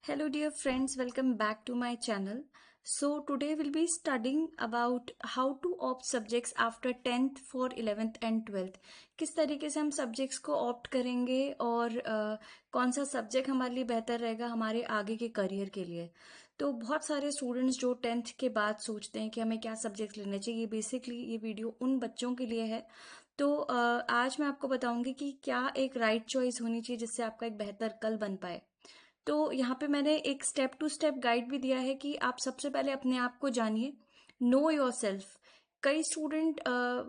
Hello dear friends, welcome back to my channel. So today we'll be studying about how to opt subjects after 10th for 11th and 12th. किस तरीके से हम subjects को opt करेंगे और कौन सा सब्जेक्ट हमारे लिए बेहतर रहेगा हमारे आगे के करियर के लिए। तो बहुत सारे स्टूडेंट्स जो 10th के बाद सोचते हैं कि हमें क्या सब्जेक्ट्स लेने चाहिए, बेसिकली ये वीडियो उन बच्चों के लिए है। तो आज मैं आपको बताऊंगी कि क्या एक राइट चॉइस होनी चाहिए जिससे आपका एक बेहतर कल बन पाए। तो यहाँ पे मैंने एक स्टेप टू स्टेप गाइड भी दिया है कि आप सबसे पहले अपने आप को जानिए, नो योर सेल्फ। कई स्टूडेंट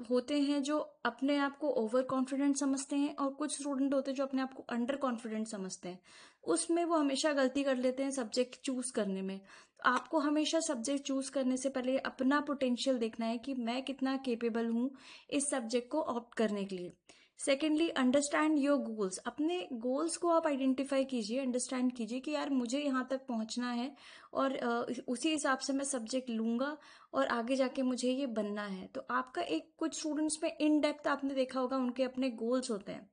होते हैं जो अपने आप को ओवर कॉन्फिडेंट समझते हैं और कुछ स्टूडेंट होते हैं जो अपने आप को अंडर कॉन्फिडेंट समझते हैं। उसमें वो हमेशा गलती कर लेते हैं सब्जेक्ट चूज करने में। तो आपको हमेशा सब्जेक्ट चूज करने से पहले अपना पोटेंशियल देखना है कि मैं कितना केपेबल हूँ इस सब्जेक्ट को ऑप्ट करने के लिए। Secondly, understand your goals. अपने गोल्स को आप आइडेंटिफाई कीजिए, अंडरस्टैंड कीजिए कि यार मुझे यहाँ तक पहुँचना है और उसी हिसाब से मैं सब्जेक्ट लूँगा और आगे जाके मुझे ये बनना है। तो आपका एक कुछ स्टूडेंट्स में इन डेप्थ आपने देखा होगा उनके अपने गोल्स होते हैं।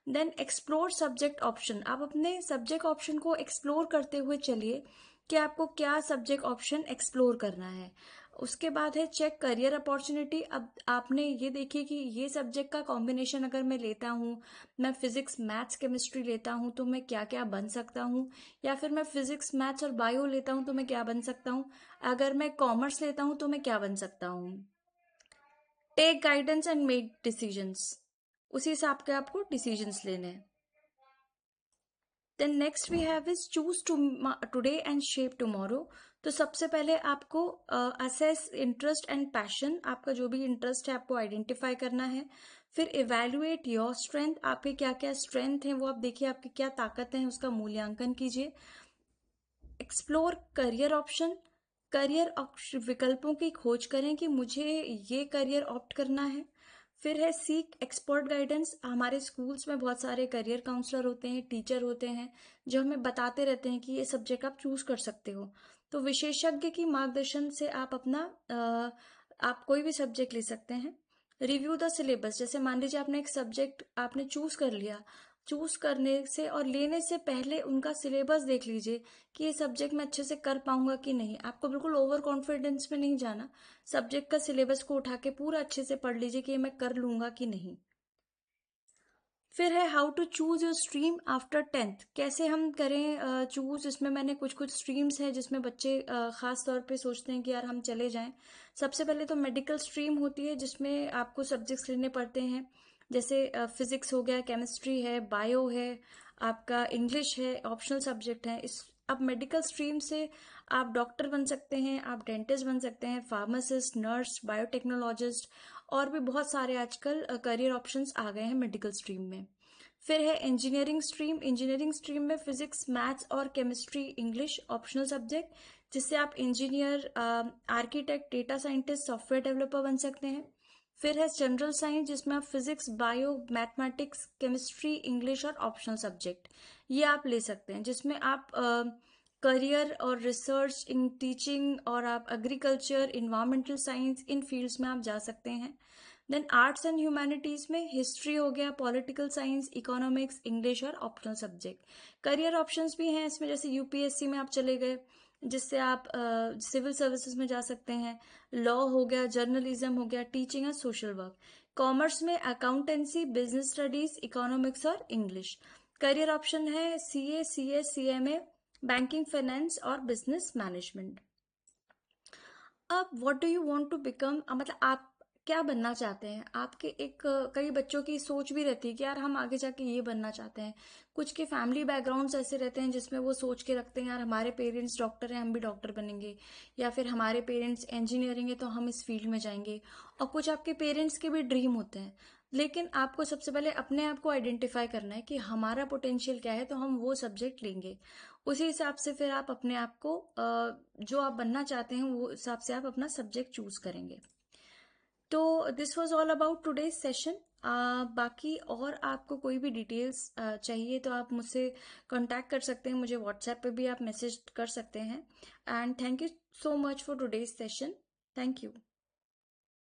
Then explore subject option. आप अपने सब्जेक्ट ऑप्शन को एक्सप्लोर करते हुए चलिए कि आपको क्या सब्जेक्ट ऑप्शन एक्सप्लोर करना है। उसके बाद है चेक करियर अपॉर्चुनिटी। अब आपने ये देखिए कि ये सब्जेक्ट का कॉम्बिनेशन अगर मैं लेता हूँ, मैं फिजिक्स मैथ्स केमिस्ट्री लेता हूँ तो मैं क्या क्या बन सकता हूँ, या फिर मैं फिजिक्स मैथ्स और बायो लेता हूँ तो मैं क्या बन सकता हूँ, अगर मैं कॉमर्स लेता हूँ तो मैं क्या बन सकता हूँ। Take guidance and make decisions. उसी हिसाब के आपको डिसीजंस लेने हैं। Then next we have is choose today and shape tomorrow. तो सबसे पहले आपको असेस इंटरेस्ट एंड पैशन। आपका जो भी इंटरेस्ट है आपको आइडेंटिफाई करना है। फिर इवेल्युएट योर स्ट्रेंथ। आपके क्या क्या स्ट्रेंथ हैं वो आप देखिए, आपकी क्या ताकत है उसका मूल्यांकन कीजिए। Explore career option. करियर विकल्पों की खोज करें कि मुझे ये करियर ऑप्ट करना है। फिर है सीक एक्सपर्ट गाइडेंस। हमारे स्कूल्स में बहुत सारे करियर काउंसलर होते हैं, टीचर होते हैं जो हमें बताते रहते हैं कि ये सब्जेक्ट आप चूज कर सकते हो। तो विशेषज्ञ की मार्गदर्शन से आप अपना आप कोई भी सब्जेक्ट ले सकते हैं। Review the syllabus. जैसे मान लीजिए आपने एक सब्जेक्ट आपने चूज कर लिया, चूज करने से और लेने से पहले उनका सिलेबस देख लीजिए कि ये सब्जेक्ट मैं अच्छे से कर पाऊंगा कि नहीं। आपको बिल्कुल ओवर कॉन्फिडेंस में नहीं जाना। सब्जेक्ट का सिलेबस को उठा के पूरा अच्छे से पढ़ लीजिए कि ये मैं कर लूंगा कि नहीं। फिर है how to choose your stream after 10th। कैसे हम करें चूज। इसमें मैंने कुछ कुछ स्ट्रीम्स है जिसमें बच्चे खास तौर पे सोचते हैं कि यार हम चले जाएं। सबसे पहले तो मेडिकल स्ट्रीम होती है जिसमें आपको सब्जेक्ट्स लेने पड़ते हैं, जैसे फिजिक्स हो गया, केमिस्ट्री है, बायो है, आपका इंग्लिश है, ऑप्शनल सब्जेक्ट है। इस अब मेडिकल स्ट्रीम से आप डॉक्टर बन सकते हैं, आप डेंटिस्ट बन सकते हैं, फार्मासिस्ट, नर्स, बायोटेक्नोलॉजिस्ट और भी बहुत सारे आजकल करियर ऑप्शंस आ गए हैं मेडिकल स्ट्रीम में। फिर है इंजीनियरिंग स्ट्रीम। इंजीनियरिंग स्ट्रीम में फिजिक्स मैथ्स और केमिस्ट्री इंग्लिश ऑप्शनल सब्जेक्ट, जिससे आप engineer, architect, data scientist, software developer बन सकते हैं। फिर है जनरल साइंस जिसमें आप physics, bio, mathematics, chemistry, English और ऑप्शनल सब्जेक्ट ये आप ले सकते हैं, जिसमें आप करियर और रिसर्च इन टीचिंग और आप एग्रीकल्चर, इन्वायरमेंटल साइंस इन फील्ड्स में आप जा सकते हैं। देन आर्ट्स एंड ह्यूमैनिटीज में हिस्ट्री हो गया, पॉलिटिकल साइंस, इकोनॉमिक्स, इंग्लिश और ऑप्शनल सब्जेक्ट। करियर ऑप्शंस भी हैं इसमें, जैसे यूपीएससी में आप चले गए जिससे आप सिविल सर्विसेज में जा सकते हैं। लॉ हो गया, जर्नलिज्म हो गया, टीचिंग और सोशल वर्क। कॉमर्स में अकाउंटेंसी, बिजनेस स्टडीज, इकोनॉमिक्स और इंग्लिश। करियर ऑप्शन है C A, C S, C M A, banking, finance और बिजनेस मैनेजमेंट। अब what do you want to become, मतलब आप क्या बनना चाहते हैं। आपके एक कई बच्चों की सोच भी रहती है कि यार हम आगे जाके ये बनना चाहते हैं। कुछ के फैमिली बैकग्राउंड्स ऐसे रहते हैं जिसमें वो सोच के रखते हैं यार हमारे पेरेंट्स डॉक्टर हैं हम भी डॉक्टर बनेंगे, या फिर हमारे पेरेंट्स इंजीनियरिंग है तो हम इस फील्ड में जाएंगे। और कुछ आपके पेरेंट्स के भी ड्रीम होते हैं। लेकिन आपको सबसे पहले अपने आप को आइडेंटिफाई करना है कि हमारा पोटेंशियल क्या है, तो हम वो सब्जेक्ट लेंगे। उसी हिसाब से फिर आप अपने आप को जो आप बनना चाहते हैं वो हिसाब से आप अपना सब्जेक्ट चूज करेंगे। तो this was all about today's session. बाकी और आपको कोई भी डिटेल्स चाहिए तो आप मुझसे कांटेक्ट कर सकते हैं, मुझे व्हाट्सएप पे भी आप मैसेज कर सकते हैं। And thank you so much for today's session. Thank you.